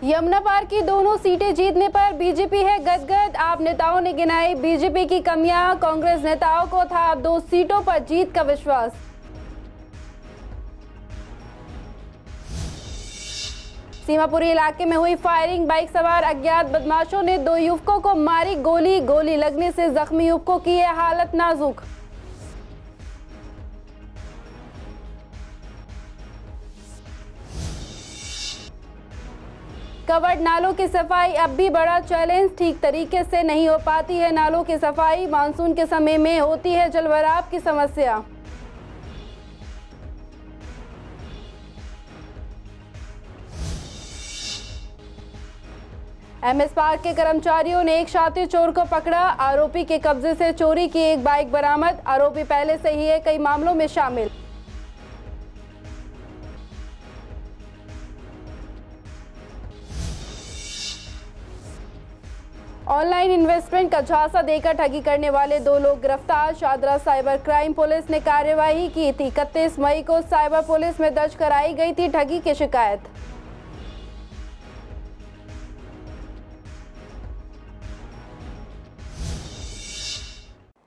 यमुना पार की दोनों सीटें जीतने पर बीजेपी है गदगद। आप नेताओं ने गिनाई बीजेपी की कमियां। कांग्रेस नेताओं को था 2 सीटों पर जीत का विश्वास। सीमापुरी इलाके में हुई फायरिंग। बाइक सवार अज्ञात बदमाशों ने 2 युवकों को मारी गोली। गोली लगने से जख्मी युवकों की है हालत नाजुक। कवर्ड नालों की सफाई अब भी बड़ा चैलेंज। ठीक तरीके से नहीं हो पाती है नालों की सफाई। मानसून के समय में होती है जलभराव की समस्या। एमएस पार्क के कर्मचारियों ने एक शातिर चोर को पकड़ा। आरोपी के कब्जे से चोरी की एक बाइक बरामद। आरोपी पहले से ही है कई मामलों में शामिल। ऑनलाइन इन्वेस्टमेंट का झांसा देकर ठगी करने वाले 2 लोग गिरफ्तार। शादरा साइबर क्राइम पुलिस ने कार्यवाही की थी। 31 मई को साइबर पुलिस में दर्ज कराई गई थी ठगी की शिकायत।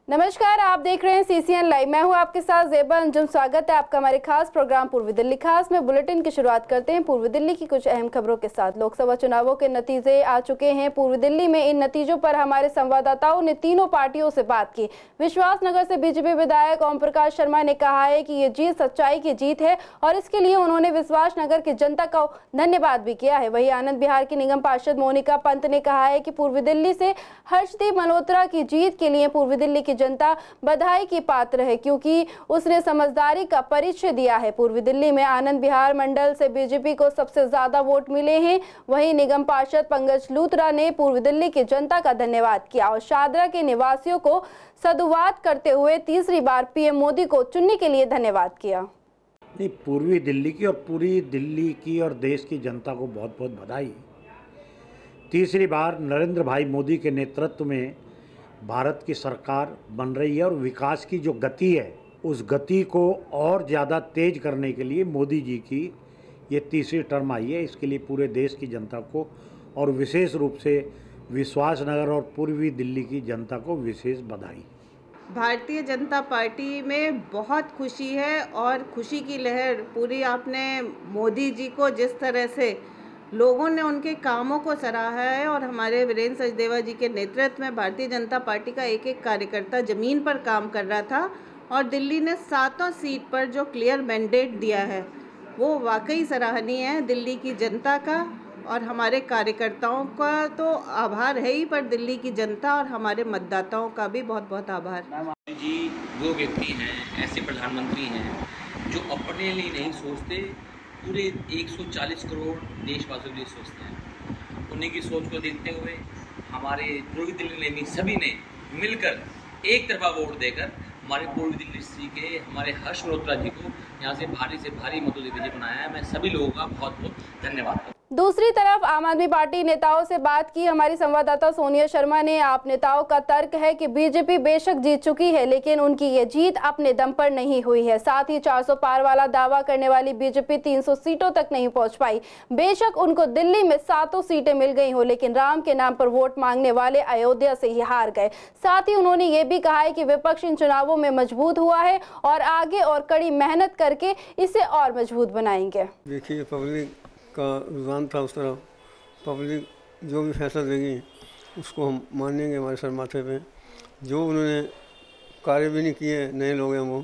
नमस्कार, आप देख रहे हैं सीसीएन लाइव। मैं हूं आपके साथ ज़ेबा अंजुम। स्वागत है आपका हमारे खास प्रोग्राम पूर्वी दिल्ली खास में। बुलेटिन की शुरुआत करते हैं पूर्वी दिल्ली की कुछ अहम खबरों के साथ। लोकसभा चुनावों के नतीजे आ चुके हैं पूर्वी दिल्ली में। इन नतीजों पर हमारे संवाददाताओं ने तीनों पार्टियों से बात की। विश्वासनगर से बीजेपी विधायक ओम प्रकाश शर्मा ने कहा है कि ये जीत सच्चाई की जीत है और इसके लिए उन्होंने विश्वासनगर की जनता का धन्यवाद भी किया है। वहीं आनंद विहार की निगम पार्षद मोनिका पंत ने कहा है कि पूर्वी दिल्ली से हर्षदीप मल्होत्रा की जीत के लिए पूर्वी दिल्ली की जनता बधाई की पात्र है, क्योंकि उसने समझदारी का परिचय दिया है। पूर्वी दिल्ली में आनंद विहार मंडल से बीजेपी को सबसे ज्यादा वोट मिले हैं। वहीं निगम पार्षद पंकज लूथरा ने पूर्वी दिल्ली की जनता का धन्यवाद किया और शादरा के निवासियों को साधुवाद करते हुए तीसरी बार पीएम मोदी को चुनने के लिए धन्यवाद किया। नहीं, पूर्वी दिल्ली की और पूरी दिल्ली की और देश की जनता को बहुत बहुत बधाई। तीसरी बार नरेंद्र भाई मोदी के नेतृत्व में भारत की सरकार बन रही है और विकास की जो गति है उस गति को और ज़्यादा तेज करने के लिए मोदी जी की ये तीसरी टर्म आई है। इसके लिए पूरे देश की जनता को और विशेष रूप से विश्वासनगर और पूर्वी दिल्ली की जनता को विशेष बधाई। भारतीय जनता पार्टी में बहुत खुशी है और खुशी की लहर पूरी। आपने मोदी जी को जिस तरह से लोगों ने उनके कामों को सराहा है और हमारे वीरेंद्र सचदेवा जी के नेतृत्व में भारतीय जनता पार्टी का एक एक कार्यकर्ता ज़मीन पर काम कर रहा था और दिल्ली ने 7 सीट पर जो क्लियर मैंडेट दिया है वो वाकई सराहनीय है। दिल्ली की जनता का और हमारे कार्यकर्ताओं का तो आभार है ही, पर दिल्ली की जनता और हमारे मतदाताओं का भी बहुत बहुत आभार। जी वो व्यक्ति हैं, ऐसे प्रधानमंत्री हैं जो अपने लिए नहीं सोचते, पूरे 140 करोड़ देशवासियों के लिए सोचते हैं। उन्हीं की सोच को देखते हुए हमारे पूर्वी दिल्ली में सभी ने मिलकर एक तरफा वोट देकर हमारे पूर्वी दिल्ली के हमारे हर्ष मल्होत्रा जी को यहाँ से भारी मतों से विजय बनाया है। मैं सभी लोगों का बहुत बहुत धन्यवाद करता हूँ। दूसरी तरफ आम आदमी पार्टी नेताओं से बात की हमारी संवाददाता सोनिया शर्मा ने। आप नेताओं का तर्क है कि बीजेपी बेशक जीत चुकी है लेकिन उनकी ये जीत अपने दम पर नहीं हुई है। साथ ही 400 पार वाला दावा करने वाली बीजेपी 300 सीटों तक नहीं पहुंच पाई। बेशक उनको दिल्ली में 7 सीटें मिल गई हो, लेकिन राम के नाम पर वोट मांगने वाले अयोध्या से ही हार गए। साथ ही उन्होंने ये भी कहा है कि विपक्ष इन चुनावों में मजबूत हुआ है और आगे और कड़ी मेहनत करके इसे और मजबूत बनाएंगे। देखिए, पब्लिक का रुझान था उस तरफ। पब्लिक जो भी फैसला देगी उसको हम मानेंगे हमारे सर माथे पे। जो उन्होंने कार्य भी नहीं किए, नए लोग हैं वो,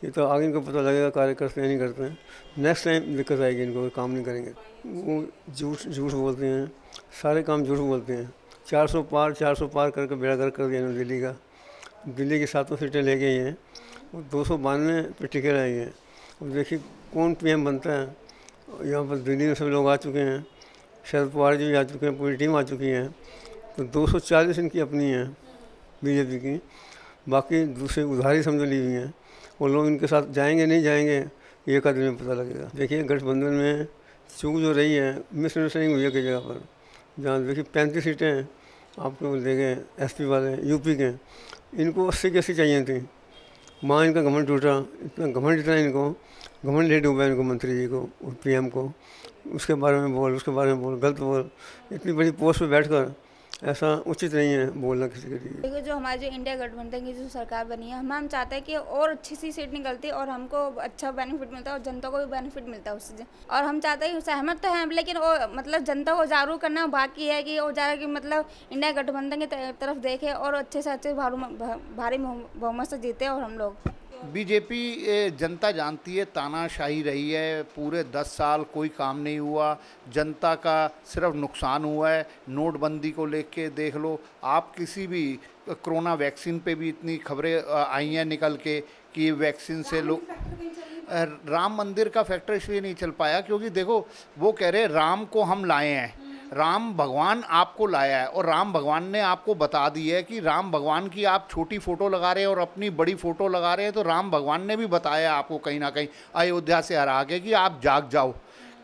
ये तो आगे इनको पता लगेगा कार्य करते हैं नहीं करते हैं। नेक्स्ट टाइम दिक्कत आएगी इनको, काम नहीं करेंगे। वो झूठ बोलते हैं, सारे काम झूठ बोलते हैं। 400 पार करके बेड़ा गर्क कर दिया इन्होंने दिल्ली का। दिल्ली की 7 सीटें ले गई हैं, वो 292 पे टिके रह गए हैं। अब देखिए कौन पीएम बनता है। यहाँ पर दिल्ली में सब लोग आ चुके हैं, शरद पवार जी भी आ चुके हैं, पूरी टीम आ चुकी है। तो 240 इनकी अपनी है बीजेपी की, बाकी दूसरे उधारी समझ ली हुई हैं। वो लोग इनके साथ जाएंगे नहीं जाएंगे ये एक आदमी में पता लगेगा। देखिए गठबंधन में चूक जो रही है, मिसअंडरस्टैंडिंग हुई है कई जगह पर। जहाँ देखिए 35 सीटें आपको दे गए एसपी वाले यूपी के, इनको 80 की 80 चाहिए थी। माँ इनका घमंड टूटा, इतना घमंड इतना इनको घमंड नहीं डूबा इनको, मंत्री जी को और पीएम को, उसके बारे में बोल, उसके बारे में बोल, गलत बोल। इतनी बड़ी पोस्ट पे बैठकर ऐसा उचित नहीं है बोलना किसी के लिए। देखो जो हमारी जो इंडिया गठबंधन की जो सरकार बनी है, हम चाहते हैं कि और अच्छी सी सीट निकलती और हमको अच्छा बेनिफिट मिलता है और जनता को भी बेनिफिट मिलता है उससे। और हम चाहते हैं, सहमत तो हैं, लेकिन मतलब जनता को जागरूक करना बाकी है कि वो ज़्यादा कि मतलब इंडिया गठबंधन की तरफ देखे और अच्छे से अच्छे भारी बहुमत से जीते। और हम लोग बीजेपी जनता जानती है तानाशाही रही है, पूरे 10 साल कोई काम नहीं हुआ, जनता का सिर्फ नुकसान हुआ है। नोटबंदी को लेके देख लो आप, किसी भी कोरोना वैक्सीन पे भी इतनी खबरें आई हैं निकल के कि वैक्सीन से लोग, राम मंदिर का फैक्टर इसलिए नहीं चल पाया क्योंकि देखो वो कह रहे राम को हम लाए हैं, राम भगवान आपको लाया है और राम भगवान ने आपको बता दी है कि राम भगवान की आप छोटी फ़ोटो लगा रहे हैं और अपनी बड़ी फ़ोटो लगा रहे हैं, तो राम भगवान ने भी बताया आपको कहीं ना कहीं अयोध्या से हरा के कि आप जाग जाओ,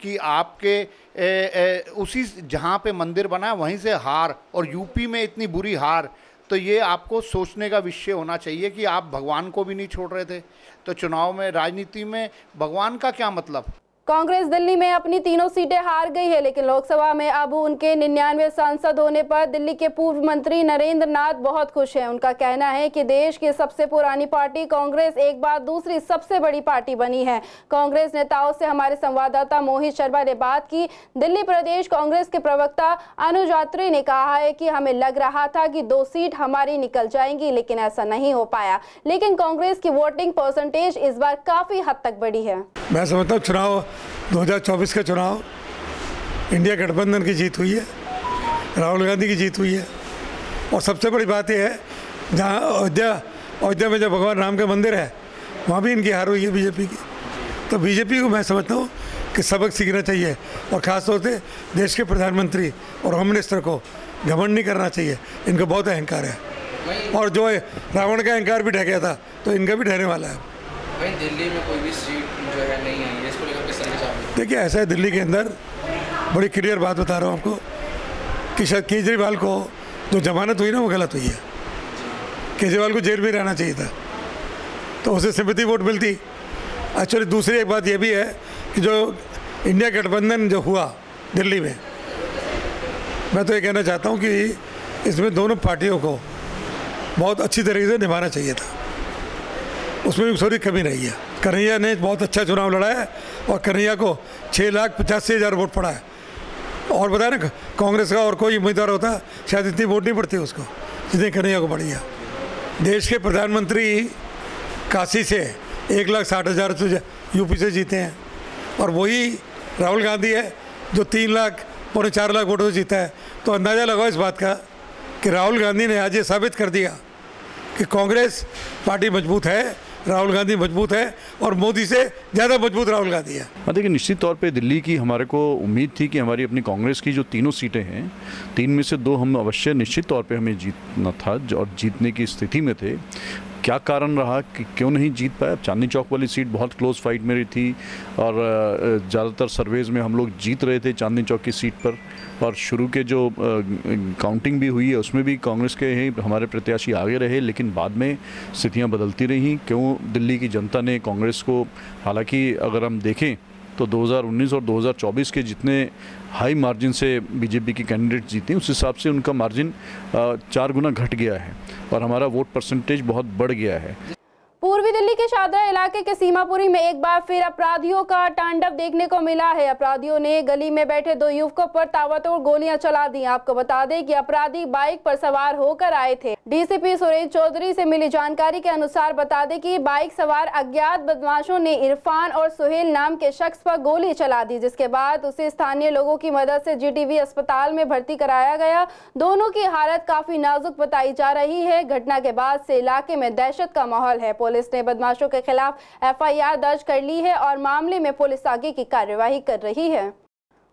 कि आपके उसी जहाँ पे मंदिर बना वहीं से हार, और यूपी में इतनी बुरी हार। तो ये आपको सोचने का विषय होना चाहिए कि आप भगवान को भी नहीं छोड़ रहे थे। तो चुनाव में, राजनीति में भगवान का क्या मतलब। कांग्रेस दिल्ली में अपनी तीनों सीटें हार गई है, लेकिन लोकसभा में अब उनके 99 सांसद होने पर दिल्ली के पूर्व मंत्री नरेंद्र नाथ बहुत खुश हैं। उनका कहना है कि देश की सबसे पुरानी पार्टी कांग्रेस एक बार दूसरी सबसे बड़ी पार्टी बनी है। कांग्रेस नेताओं से हमारे संवाददाता मोहित शर्मा ने बात की। दिल्ली प्रदेश कांग्रेस के प्रवक्ता अनुज अत्री ने कहा है कि हमें लग रहा था कि 2 सीट हमारी निकल जाएंगी, लेकिन ऐसा नहीं हो पाया। लेकिन कांग्रेस की वोटिंग परसेंटेज इस बार काफी हद तक बढ़ी है। मैं समझता हूँ चुनाव 2024 का चुनाव इंडिया गठबंधन की जीत हुई है, राहुल गांधी की जीत हुई है। और सबसे बड़ी बात यह है, जहाँ अयोध्या में जो भगवान राम का मंदिर है वहाँ भी इनकी हार हुई है बीजेपी की। तो बीजेपी को मैं समझता हूँ कि सबक सीखना चाहिए और ख़ासतौर से देश के प्रधानमंत्री और होम मिनिस्टर को घमंड नहीं करना चाहिए। इनको बहुत अहंकार है और जो रावण का अहंकार भी ढह गया था तो इनका भी ढहने वाला है। दिल्ली में कोई भी सीट जो है नहीं आई है, इसको लेकर किस तरह से? देखिए ऐसा है, दिल्ली के अंदर बड़ी क्लियर बात बता रहा हूँ आपको कि शायद केजरीवाल को जो जमानत हुई ना वो गलत हुई है। केजरीवाल को जेल में रहना चाहिए था, तो उसे सिंपैथी वोट मिलती। एक्चुअली दूसरी एक बात ये भी है कि जो इंडिया गठबंधन जो हुआ दिल्ली में, मैं तो ये कहना चाहता हूँ कि इसमें दोनों पार्टियों को बहुत अच्छी तरीके से निभाना चाहिए था, उसमें भी थोड़ी कमी नहीं है। कन्हैया ने बहुत अच्छा चुनाव लड़ा है और कन्हैया को 6,85,000 वोट पड़ा है। और बताया ना, कांग्रेस का और कोई उम्मीदवार होता शायद इतनी वोट नहीं पड़ती उसको जितनी कन्हैया को पड़ी है। देश के प्रधानमंत्री काशी से 1,60,000 तो यूपी से जीते हैं और वही राहुल गांधी है जो 3 लाख पौने 4 लाख वोटों से जीता है। तो अंदाज़ा लगाओ इस बात का कि राहुल गांधी ने आज ये साबित कर दिया कि कांग्रेस पार्टी मजबूत है, राहुल गांधी मजबूत है और मोदी से ज़्यादा मजबूत राहुल गांधी है। हाँ, देखिए निश्चित तौर पे दिल्ली की हमारे को उम्मीद थी कि हमारी अपनी कांग्रेस की जो तीनों सीटें हैं, 3 में से 2 हम अवश्य निश्चित तौर पे हमें जीतना था और जीतने की स्थिति में थे। क्या कारण रहा कि क्यों नहीं जीत पाया? चांदनी चौक वाली सीट बहुत क्लोज फाइट में रही थी और ज़्यादातर सर्वेज में हम लोग जीत रहे थे चांदनी चौक की सीट पर, और शुरू के जो काउंटिंग भी हुई है उसमें भी कांग्रेस के ही हमारे प्रत्याशी आगे रहे, लेकिन बाद में स्थितियां बदलती रहीं। क्यों दिल्ली की जनता ने कांग्रेस को, हालांकि अगर हम देखें तो 2019 और 2024 के जितने हाई मार्जिन से बीजेपी की कैंडिडेट जीते उस हिसाब से उनका मार्जिन 4 गुना घट गया है और हमारा वोट परसेंटेज बहुत बढ़ गया है। पूर्वी दिल्ली के शादरा इलाके के सीमापुरी में एक बार फिर अपराधियों का तांडव देखने को मिला है। अपराधियों ने गली में बैठे 2 युवकों पर ताबड़तोड़ गोलियां चला दी। आपको बता दें कि अपराधी बाइक पर सवार होकर आए थे। डीसीपी सुरेश चौधरी से मिली जानकारी के अनुसार बता दें कि बाइक सवार अज्ञात बदमाशों ने इरफान और सुहेल नाम के शख्स पर गोली चला दी, जिसके बाद उसे स्थानीय लोगों की मदद से जीटीवी अस्पताल में भर्ती कराया गया। दोनों की हालत काफी नाजुक बताई जा रही है। घटना के बाद से इलाके में दहशत का माहौल है। पुलिस ने बदमाशों के खिलाफ एफआईआर दर्ज कर ली है और मामले में पुलिस आगे की कार्यवाही कर रही है।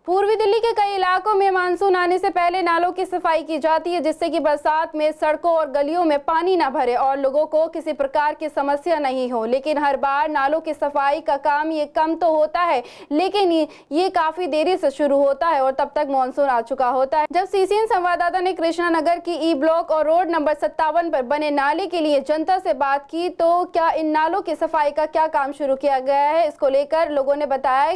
पूर्वी दिल्ली के कई इलाकों में मानसून आने से पहले नालों की सफाई की जाती है, जिससे कि बरसात में सड़कों और गलियों में पानी न भरे और लोगों को किसी प्रकार की समस्या नहीं हो। लेकिन हर बार नालों की सफाई का काम ये कम तो होता है, लेकिन ये काफी देरी से शुरू होता है और तब तक मानसून आ चुका होता है। जब सीसीएन संवाददाता ने कृष्णा नगर की ई ब्लॉक और रोड नंबर 57 पर बने नाले के लिए जनता से बात की तो क्या इन नालों की सफाई का क्या काम शुरू किया गया है, इसको लेकर लोगों ने बताया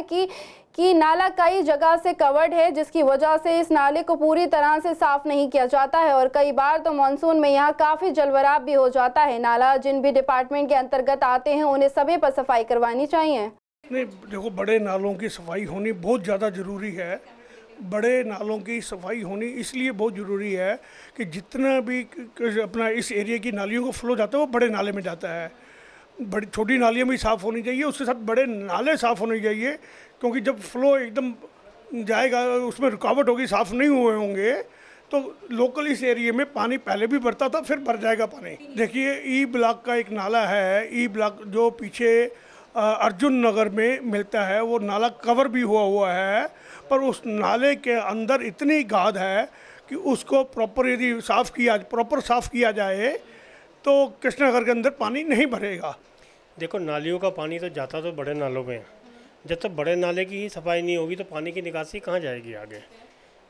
कि नाला कई जगह से कवर्ड है, जिसकी वजह से इस नाले को पूरी तरह से साफ नहीं किया जाता है और कई बार तो मानसून में यहाँ काफी जलभराव भी हो जाता है। नाला जिन भी डिपार्टमेंट के अंतर्गत आते हैं उन्हें सभी पर सफाई करवानी चाहिए। नहीं, देखो, बड़े नालों की सफाई होनी बहुत ज़्यादा ज़रूरी है। बड़े नालों की सफाई होनी इसलिए बहुत ज़रूरी है कि जितना भी अपना इस एरिया की नालियों का फ्लो जाता है वो बड़े नाले में जाता है। बड़ी छोटी नालियाँ भी साफ़ होनी चाहिए, उसके साथ बड़े नाले साफ़ होने चाहिए, क्योंकि जब फ्लो एकदम जाएगा उसमें रुकावट होगी, साफ़ नहीं हुए होंगे तो लोकल इस एरिया में पानी पहले भी भरता था, फिर भर जाएगा पानी। देखिए, ई ब्लॉक का एक नाला है, ई ब्लॉक जो पीछे अर्जुन नगर में मिलता है, वो नाला कवर भी हुआ है, पर उस नाले के अंदर इतनी गाद है कि उसको प्रॉपर यदि प्रॉपर साफ़ किया जाए तो कृष्णनगर के अंदर पानी नहीं भरेगा। देखो, नालियों का पानी तो जाता तो बड़े नालों में, जब तक बड़े नाले की ही सफाई नहीं होगी तो पानी की निकासी कहाँ जाएगी आगे।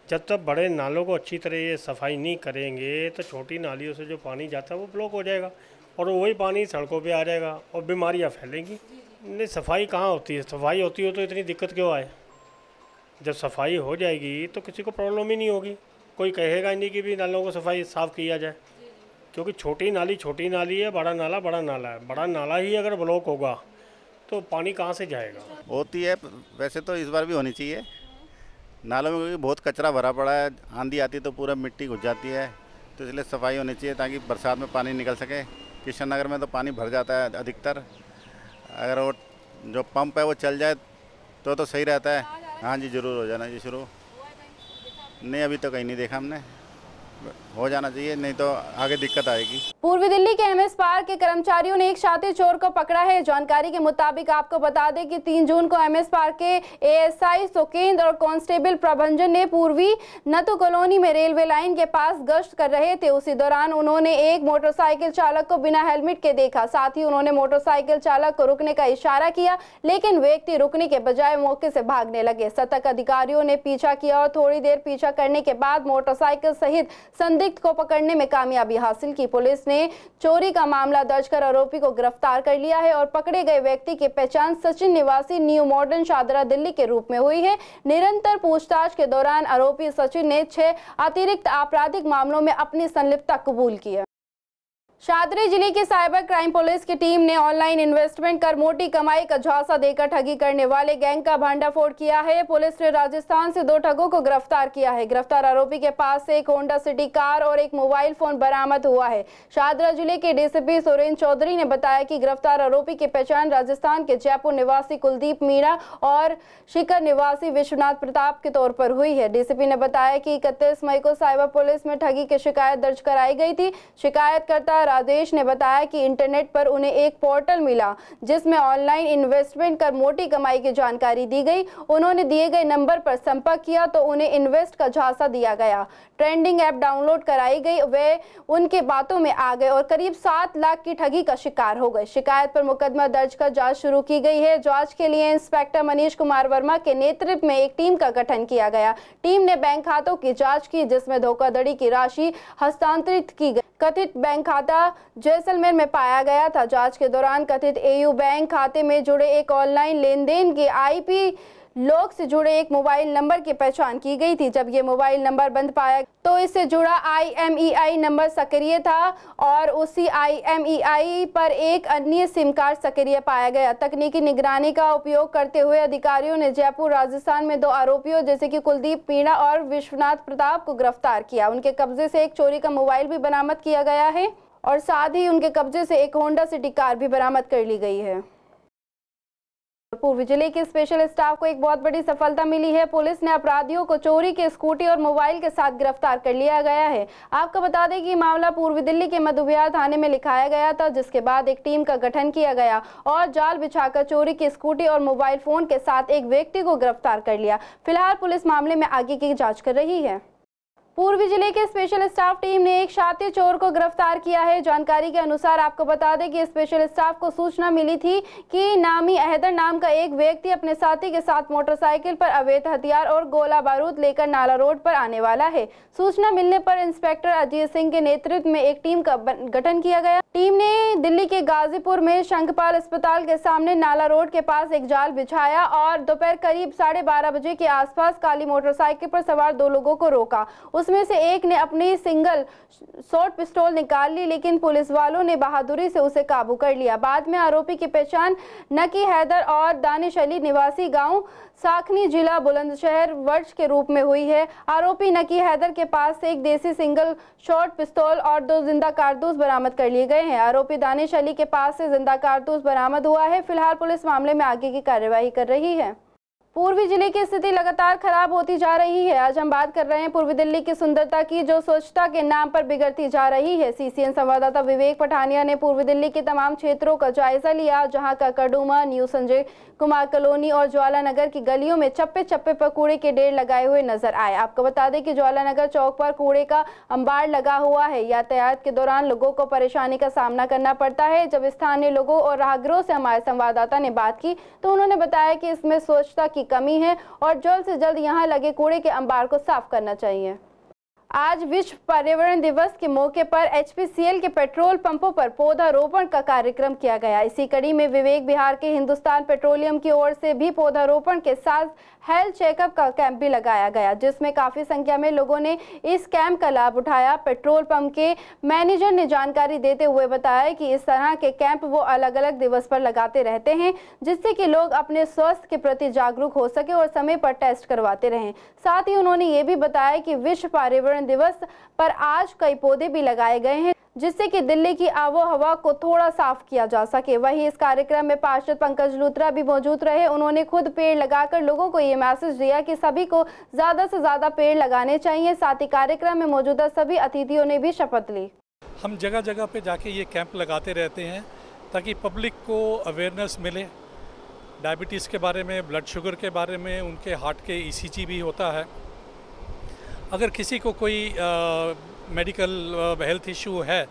जब तक बड़े नालों को अच्छी तरह ये सफाई नहीं करेंगे तो छोटी नालियों से जो पानी जाता है वो ब्लॉक हो जाएगा और वही पानी सड़कों पे आ जाएगा और बीमारियाँ फैलेंगी। नहीं, सफाई कहाँ होती है? सफाई होती हो तो इतनी दिक्कत क्यों आए? जब सफाई हो जाएगी तो किसी को प्रॉब्लम ही नहीं होगी, कोई कहेगा ही नहीं कि भी नालों को सफाई साफ़ किया जाए, क्योंकि छोटी नाली है, बड़ा नाला है। बड़ा नाला ही अगर ब्लॉक होगा तो पानी कहाँ से जाएगा? होती है, वैसे तो इस बार भी होनी चाहिए। नालों में क्योंकि बहुत कचरा भरा पड़ा है, आंधी आती तो पूरा मिट्टी घुस जाती है, तो इसलिए सफाई होनी चाहिए ताकि बरसात में पानी निकल सके। कृष्णनगर में तो पानी भर जाता है अधिकतर, अगर वो जो पंप है वो चल जाए तो सही रहता है। हाँ जी, ज़रूर हो जाना जी शुरू। नहीं, अभी तो कहीं नहीं देखा हमने, हो जाना चाहिए, नहीं तो आगे दिक्कत आएगी। पूर्वी दिल्ली के एमएस पार्क के कर्मचारियों ने एक शातिर चोर को पकड़ा है। जानकारी के मुताबिक आपको बता दें कि 3 जून को एमएस पार्क के एएसआई सुकेंद्र और कांस्टेबल प्रभंजन ने पूर्वी नतु कॉलोनी में रेलवे लाइन के पास गश्त कर रहे थे। उसी दौरान उन्होंने एक मोटरसाइकिल चालक को बिना हेलमेट के देखा। साथ ही उन्होंने मोटरसाइकिल चालक को रुकने का इशारा किया, लेकिन व्यक्ति रुकने के बजाय मौके से भागने लगे। सतर्क अधिकारियों ने पीछा किया और थोड़ी देर पीछा करने के बाद मोटरसाइकिल सहित संदिग्ध को पकड़ने में कामयाबी हासिल की। पुलिस ने चोरी का मामला दर्ज कर आरोपी को गिरफ्तार कर लिया है और पकड़े गए व्यक्ति की पहचान सचिन निवासी न्यू मॉडर्न शादरा दिल्ली के रूप में हुई है। निरंतर पूछताछ के दौरान आरोपी सचिन ने 6 अतिरिक्त आपराधिक मामलों में अपनी संलिप्तता कबूल की है। शादरी जिले की साइबर क्राइम पुलिस की टीम ने ऑनलाइन इन्वेस्टमेंट कर मोटी कमाई का झांसा देकर ठगी करने वाले गैंग का भंडाफोड़ किया है। पुलिस ने राजस्थान से 2 ठगों को गिरफ्तार किया है। गिरफ्तार आरोपी के पास से एक होंडा सिटी कार और एक मोबाइल फोन बरामद हुआ है। शादरा जिले के डीसीपी सुरेंद्र चौधरी ने बताया कि गिरफ्तार आरोपी की पहचान राजस्थान के जयपुर निवासी कुलदीप मीणा और शिखर निवासी विश्वनाथ प्रताप के तौर पर हुई है। डीसीपी ने बताया कि 31 मई को साइबर पुलिस में ठगी की शिकायत दर्ज कराई गई थी। शिकायतकर्ता राजेश ने बताया कि इंटरनेट पर उन्हें एक पोर्टल मिला जिसमें ऑनलाइन इन्वेस्टमेंट कर मोटी कमाई की जानकारी दी गई। उन्होंने दिए गए नंबर पर संपर्क किया तो उन्हें इन्वेस्ट का झांसा दिया गया। ट्रेंडिंग ऐप डाउनलोड कराई गई, वे उनके बातों में आ गए और करीब 7 लाख की ठगी का शिकार हो गए। शिकायत पर मुकदमा दर्ज कर जांच शुरू की गई है। जांच के लिए इंस्पेक्टर मनीष कुमार वर्मा के नेतृत्व में एक टीम का गठन किया गया। टीम ने बैंक खातों की जांच की जिसमें धोखाधड़ी की राशि हस्तांतरित की गई। कथित बैंक खाता जैसलमेर में पाया गया था। जांच के दौरान कथित एयू बैंक खाते में जुड़े एक ऑनलाइन लेनदेन के आईपी लोग से जुड़े एक मोबाइल नंबर की पहचान की गई थी। जब ये मोबाइल नंबर बंद पाया तो इससे जुड़ा IMEI नंबर सक्रिय था और उसी IMEI पर एक अन्य सिम कार्ड सक्रिय पाया गया। तकनीकी निगरानी का उपयोग करते हुए अधिकारियों ने जयपुर राजस्थान में 2 आरोपियों जैसे कि कुलदीप मीणा और विश्वनाथ प्रताप को गिरफ्तार किया। उनके कब्जे से एक चोरी का मोबाइल भी बरामद किया गया है और साथ ही उनके कब्जे से एक होंडा सिटी कार भी बरामद कर ली गई है। पूर्वी जिले के स्पेशल स्टाफ को एक बहुत बड़ी सफलता मिली है। पुलिस ने अपराधियों को चोरी के स्कूटी और मोबाइल के साथ गिरफ्तार कर लिया गया है। आपको बता दें कि मामला पूर्वी दिल्ली के मधुविहार थाने में लिखाया गया था, जिसके बाद एक टीम का गठन किया गया और जाल बिछाकर चोरी की स्कूटी और मोबाइल फोन के साथ एक व्यक्ति को गिरफ्तार कर लिया। फिलहाल पुलिस मामले में आगे की जाँच कर रही है। पूर्वी जिले के स्पेशल स्टाफ टीम ने एक शातिर चोर को गिरफ्तार किया है। जानकारी के अनुसार आपको बता दें कि स्पेशल स्टाफ को सूचना मिली थी कि नामी हैदर नाम का एक व्यक्ति अपने साथी के साथ मोटरसाइकिल पर अवैध हथियार और गोला बारूद लेकर नाला रोड पर आने वाला है। सूचना मिलने पर इंस्पेक्टर अजीत सिंह के नेतृत्व में एक टीम का गठन किया गया। टीम ने दिल्ली के गाजीपुर में शंखपाल अस्पताल के सामने नाला रोड के पास एक जाल बिछाया और दोपहर करीब 12:30 बजे के आसपास काली मोटरसाइकिल पर सवार 2 लोगों को रोका। उसमें से एक ने अपनी सिंगल शॉट पिस्तौल निकाल ली, लेकिन पुलिस वालों ने बहादुरी से उसे काबू कर लिया। बाद में आरोपी की पहचान नकी हैदर और दानिश अली निवासी गांव साखनी जिला बुलंदशहर वर्ष के रूप में हुई है। आरोपी नकी हैदर के पास से एक देसी सिंगल शॉट पिस्तौल और 2 जिंदा कारतूस बरामद कर लिए गए हैं। आरोपी दानिश अली के पास से जिंदा कारतूस बरामद हुआ है। फिलहाल पुलिस मामले में आगे की कार्यवाही कर रही है। पूर्वी जिले की स्थिति लगातार खराब होती जा रही है। आज हम बात कर रहे हैं पूर्वी दिल्ली की सुंदरता की, जो स्वच्छता के नाम पर बिगड़ती जा रही है। सीसीएन संवाददाता विवेक पठानिया ने पूर्वी दिल्ली के तमाम क्षेत्रों का जायजा लिया, जहां का कड़ुमा, न्यू संजय कुमार कॉलोनी और ज्वाला नगर की गलियों में चप्पे चप्पे पर कूड़े के ढेर लगाए हुए नजर आए। आपको बता दें कि ज्वाला नगर चौक पर कूड़े का अंबार लगा हुआ है। यातायात के दौरान लोगों को परेशानी का सामना करना पड़ता है। जब स्थानीय लोगों और राहगीरों से हमारे संवाददाता ने बात की तो उन्होंने बताया कि इसमें स्वच्छता की कमी है और जल्द से जल्द यहां लगे कूड़े के अंबार को साफ करना चाहिए। आज विश्व पर्यावरण दिवस के मौके पर एचपीसीएल के पेट्रोल पंपों पर पौधारोपण का कार्यक्रम किया गया। इसी कड़ी में विवेक विहार के हिंदुस्तान पेट्रोलियम की ओर से भी पौधारोपण के साथ हेल्थ चेकअप का कैंप भी लगाया गया, जिसमें काफी संख्या में लोगों ने इस कैंप का लाभ उठाया। पेट्रोल पंप के मैनेजर ने जानकारी देते हुए बताया कि इस तरह के कैंप वो अलग अलग दिवस पर लगाते रहते हैं, जिससे कि लोग अपने स्वास्थ्य के प्रति जागरूक हो सके और समय पर टेस्ट करवाते रहें। साथ ही उन्होंने ये भी बताया कि विश्व पर्यावरण दिवस पर आज कई पौधे भी लगाए गए हैं, जिससे कि दिल्ली की आबोहवा को थोड़ा साफ किया जा सके। वहीं इस कार्यक्रम में पार्षद पंकज लूथरा भी मौजूद रहे। उन्होंने खुद पेड़ लगाकर लोगों को ये मैसेज दिया कि सभी को ज्यादा से ज्यादा पेड़ लगाने चाहिए। साथ ही कार्यक्रम में मौजूदा सभी अतिथियों ने भी शपथ ली। हम जगह जगह पे जाके ये कैंप लगाते रहते हैं ताकि पब्लिक को अवेयरनेस मिले डायबिटीज़ के बारे में, ब्लड शुगर के बारे में, उनके हार्ट के ईसीजी भी होता है। अगर किसी को कोई मेडिकल हेल्थ इशू है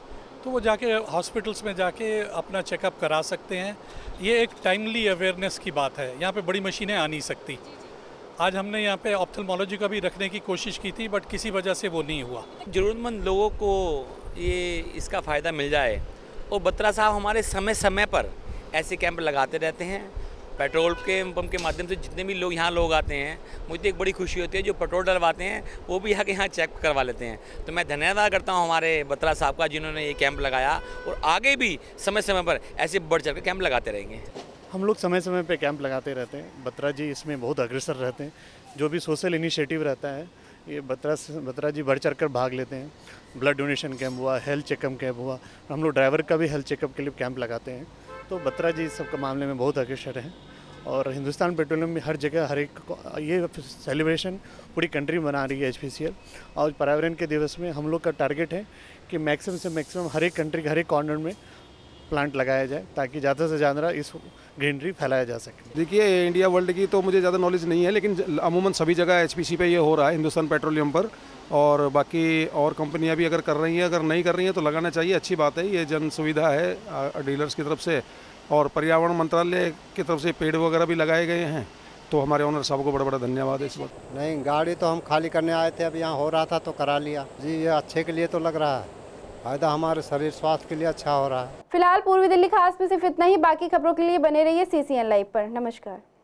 तो वो जाके हॉस्पिटल्स में जाके अपना चेकअप करा सकते हैं। ये एक टाइमली अवेयरनेस की बात है। यहाँ पे बड़ी मशीनें आ नहीं सकती। आज हमने यहाँ पे ऑप्थेल्मोलॉजी का भी रखने की कोशिश की थी, बट किसी वजह से वो नहीं हुआ। ज़रूरतमंद लोगों को ये इसका फ़ायदा मिल जाए और बत्रा साहब हमारे समय समय पर ऐसे कैंप लगाते रहते हैं। पेट्रोल के पंप के माध्यम से जितने भी लोग यहाँ लोग आते हैं, मुझे एक बड़ी खुशी होती है। जो पेट्रोल डलवाते हैं वो भी यहाँ चेक करवा लेते हैं। तो मैं धन्यवाद करता हूँ हमारे बत्रा साहब का, जिन्होंने ये कैंप लगाया और आगे भी समय समय पर ऐसे बढ़ चढ़ कर कैंप लगाते रहेंगे। हम लोग समय समय पे कैंप लगाते रहते हैं। बत्रा जी इसमें बहुत अग्रसर रहते हैं। जो भी सोशल इनिशिएटिव रहता है ये बत्रा जी बढ़ चढ़ कर भाग लेते हैं। ब्लड डोनेशन कैंप हुआ, हेल्थ चेकअप कैंप हुआ, हम लोग ड्राइवर का भी हेल्थ चेकअप के लिए कैंप लगाते हैं। तो बत्रा जी इस सब के मामले में बहुत अग्रसर हैं और हिंदुस्तान पेट्रोलियम भी हर जगह हर एक ये सेलिब्रेशन पूरी कंट्री मना रही है एचपीसीएल। और पर्यावरण के दिवस में हम लोग का टारगेट है कि मैक्सिमम से मैक्सिमम हर एक कंट्री के हर एक कॉर्नर में प्लांट लगाया जाए ताकि ज़्यादा से ज़्यादा इस ग्रीनरी फैलाया जा सके। देखिए इंडिया वर्ल्ड की तो मुझे ज़्यादा नॉलेज नहीं है, लेकिन अमूमन सभी जगह एचपीसी पे ये हो रहा है, हिंदुस्तान पेट्रोलियम पर। और बाकी और कंपनियां भी अगर कर रही हैं, अगर नहीं कर रही हैं तो लगाना चाहिए, अच्छी बात है। ये जन सुविधा है डीलर्स की तरफ से और पर्यावरण मंत्रालय की तरफ से पेड़ वगैरह भी लगाए गए हैं। तो हमारे ओनर साहब को बड़ा बड़ा धन्यवाद है इस वक्त। नहीं, गाड़ी तो हम खाली करने आए थे, अब यहाँ हो रहा था तो करा लिया जी। ये अच्छे के लिए तो लग रहा है, फायदा हमारे शरीर स्वास्थ्य के लिए अच्छा हो रहा है। फिलहाल पूर्वी दिल्ली खास में सिर्फ इतना ही। बाकी खबरों के लिए बने रहिए सीसीएन लाइव पर। नमस्कार।